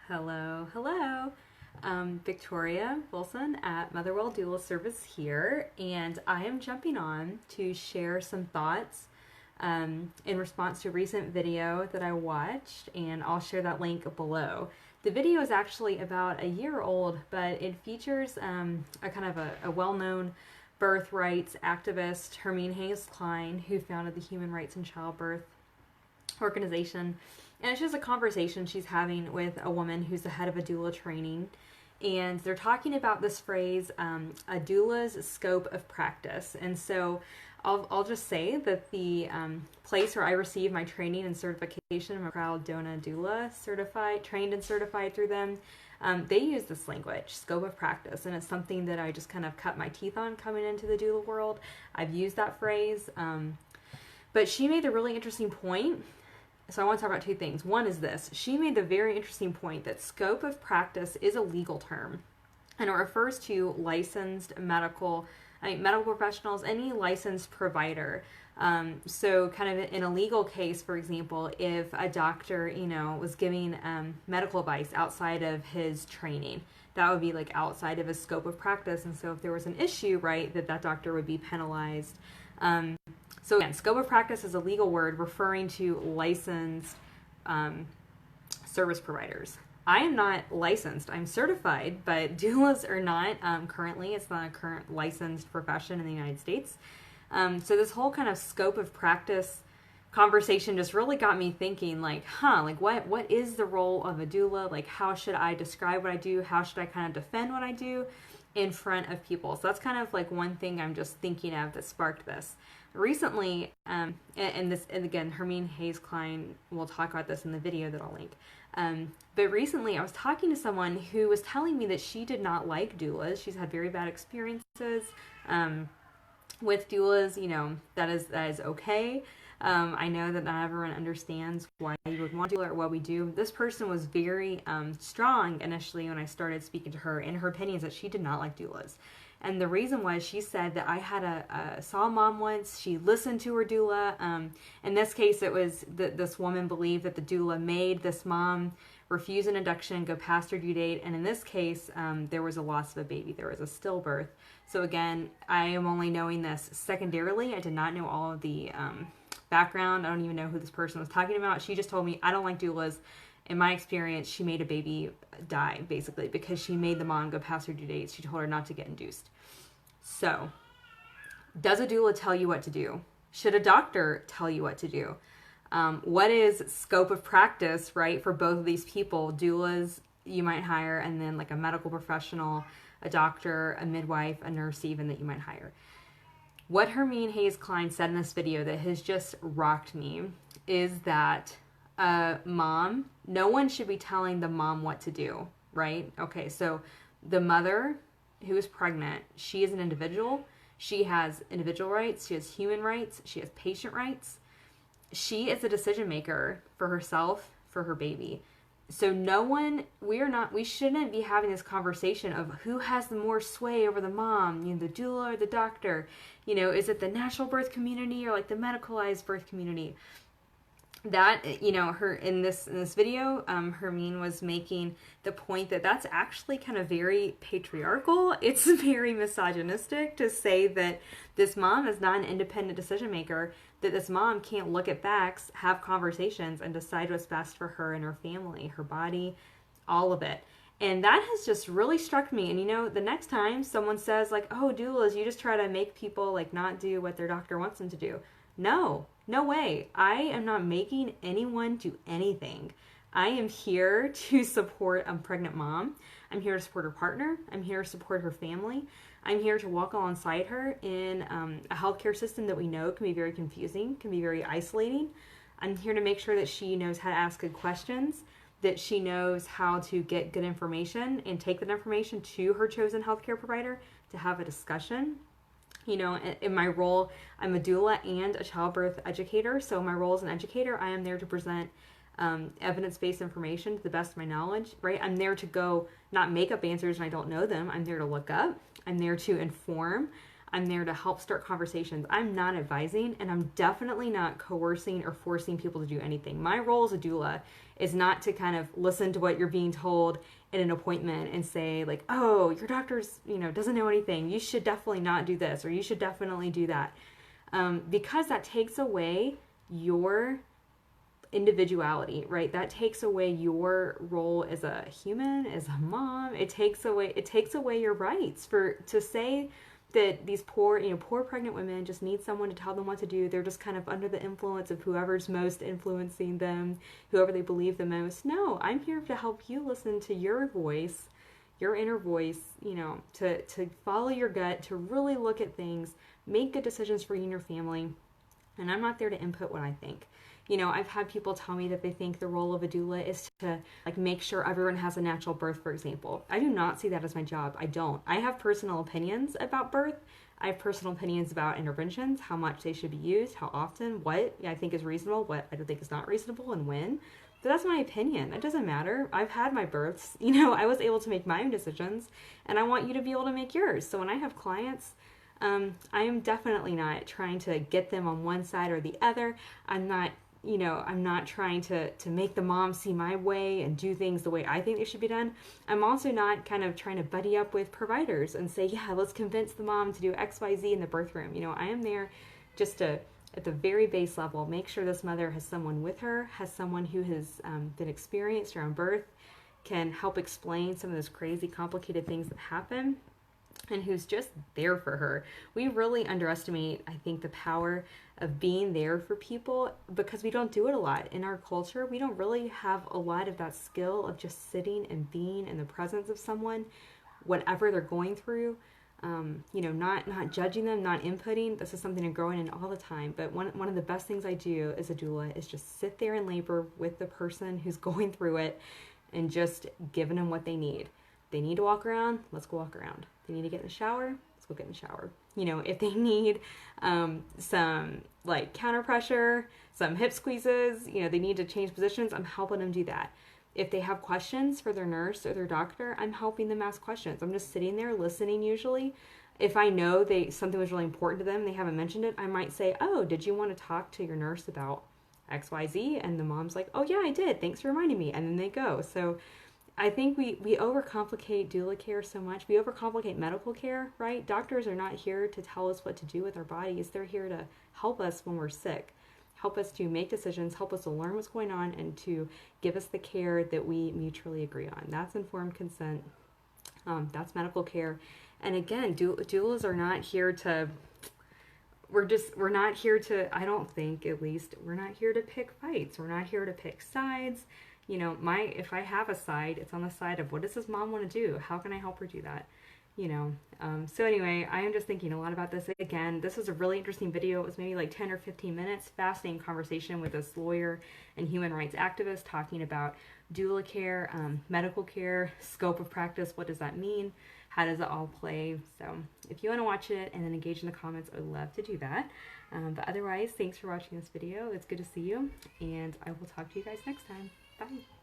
Hello, hello. Victoria Wilson at Motherwell Doula Service here, and I am jumping on to share some thoughts in response to a recent video that I watched, and I'll share that link below. The video is actually about a year old, but it features a kind of a well-known birth rights activist, Hermine Hayes Klein, who founded the Human Rights in Childbirth organization. And it's just a conversation she's having with a woman who's the head of a doula training. And they're talking about this phrase, a doula's scope of practice. And so I'll just say that the place where I received my training and certification, I'm a proud Dona Doula certified, trained and certified through them. They use this language, scope of practice, and it's something that I just kind of cut my teeth on coming into the doula world. I've used that phrase, but she made a really interesting point. So I want to talk about two things. One is this. She made the very interesting point that scope of practice is a legal term, and it refers to licensed medical professionals, any licensed provider. So kind of in a legal case, for example, if a doctor, was giving medical advice outside of his training, that would be like outside of his scope of practice. And so if there was an issue, right, that doctor would be penalized. So again, scope of practice is a legal word referring to licensed service providers. I am not licensed. I'm certified, but doulas are not currently. It's not a current licensed profession in the United States. So this whole kind of scope of practice conversation just really got me thinking, what is the role of a doula? Like, how should I describe what I do? How should I kind of defend what I do in front of people? So that's kind of like one thing I'm just thinking of that sparked this. Recently, and again, Hermine Hayes Klein will talk about this in the video that I'll link. But recently I was talking to someone who was telling me that she did not like doulas. She's had very bad experiences with doulas. That is okay. I know that not everyone understands why you would want a doula or what we do. This person was very strong initially when I started speaking to her, in her opinions that she did not like doulas. And the reason was, she said that I had saw a mom once, she listened to her doula. In this case, it was this woman believed that the doula made this mom refuse an induction, go past her due date. And in this case, there was a loss of a baby. There was a stillbirth. So again, I am only knowing this secondarily. I did not know all of the background. I don't even know who this person was talking about. She just told me, I don't like doulas. In my experience, she made a baby die, basically, because she made the mom go past her due date. She told her not to get induced. So, does a doula tell you what to do? Should a doctor tell you what to do? What is scope of practice, right, for both of these people? Doulas you might hire, and then like a medical professional, a doctor, a midwife, a nurse even that you might hire. What Hermine Hayes Klein said in this video that has just rocked me is that mom, no one should be telling the mom what to do, right? Okay, so the mother who is pregnant, she is an individual. She has individual rights. She has human rights. She has patient rights. She is a decision maker for herself, for her baby. So we shouldn't be having this conversation of who has the more sway over the mom, the doula or the doctor. Is it the natural birth community or like the medicalized birth community? That, her in this video, Hermine was making the point that that's actually kind of very patriarchal. It's very misogynistic to say that this mom is not an independent decision maker, that this mom can't look at facts, have conversations, and decide what's best for her and her family, her body, all of it. And that has just really struck me. And the next time someone says like, oh, doulas, you just try to make people like not do what their doctor wants them to do. No way. I am not making anyone do anything. I am here to support a pregnant mom. I'm here to support her partner. I'm here to support her family. I'm here to walk alongside her in a healthcare system that we know can be very confusing, can be very isolating. I'm here to make sure that she knows how to ask good questions, that she knows how to get good information and take that information to her chosen healthcare provider to have a discussion. In my role, I'm a doula and a childbirth educator. So my role as an educator, I am there to present evidence-based information to the best of my knowledge, right? I'm there to go, not make up answers and I don't know them. I'm there to look up. I'm there to inform. I'm there to help start conversations. I'm not advising, and I'm definitely not coercing or forcing people to do anything. My role as a doula is not to kind of listen to what you're being told in an appointment and say like, oh, your doctor's, doesn't know anything. You should definitely not do this, or you should definitely do that. Because that takes away your individuality, right? That takes away your role as a human, as a mom. It takes away your rights to say that these poor pregnant women just need someone to tell them what to do. They're just kind of under the influence of whoever's most influencing them, whoever they believe the most. No, I'm here to help you listen to your voice, your inner voice, to follow your gut, to really look at things, make good decisions for you and your family. And I'm not there to input what I think. I've had people tell me that they think the role of a doula is to make sure everyone has a natural birth, for example. I do not see that as my job. I don't. I have personal opinions about birth. I have personal opinions about interventions, how much they should be used, how often, what I think is reasonable, what I don't think is not reasonable, and when. But that's my opinion. It doesn't matter. I've had my births. I was able to make my own decisions, and I want you to be able to make yours. So when I have clients, I am definitely not trying to get them on one side or the other. I'm not trying to make the mom see my way and do things the way I think they should be done. I'm also not kind of trying to buddy up with providers and say, yeah, let's convince the mom to do X, Y, Z in the birth room. I am there just to, at the very base level, make sure this mother has someone with her, has someone who has been experienced around birth, can help explain some of those crazy, complicated things that happen, and who's just there for her. We really underestimate, I think, the power of being there for people because we don't do it a lot in our culture. We don't really have a lot of that skill of just sitting and being in the presence of someone, whatever they're going through. Not judging them, not inputting. This is something I'm growing in all the time. But one of the best things I do as a doula is just sit there in labor with the person who's going through it and just giving them what they need. They need to walk around, let's go walk around. They need to get in the shower, let's go get in the shower. If they need some counter pressure, some hip squeezes, they need to change positions, I'm helping them do that. If they have questions for their nurse or their doctor, I'm helping them ask questions. I'm just sitting there listening usually. If I know something was really important to them and they haven't mentioned it, I might say, oh, did you want to talk to your nurse about XYZ? And the mom's like, oh yeah, I did. Thanks for reminding me. And then they go. So I think we overcomplicate doula care so much. We overcomplicate medical care, right? Doctors are not here to tell us what to do with our bodies. They're here to help us when we're sick, help us to make decisions, help us to learn what's going on, and to give us the care that we mutually agree on. That's informed consent. That's medical care. And again, doulas are not here to, we're not here to, I don't think at least, we're not here to pick fights. We're not here to pick sides. If I have a side, it's on the side of what does this mom want to do? How can I help her do that? So anyway, I am just thinking a lot about this. Again, this was a really interesting video. It was maybe 10 or 15 minutes. Fascinating conversation with this lawyer and human rights activist talking about doula care, medical care, scope of practice. What does that mean? How does it all play? So if you want to watch it and then engage in the comments, I would love to do that. But otherwise, thanks for watching this video. It's good to see you, and I will talk to you guys next time. Bye.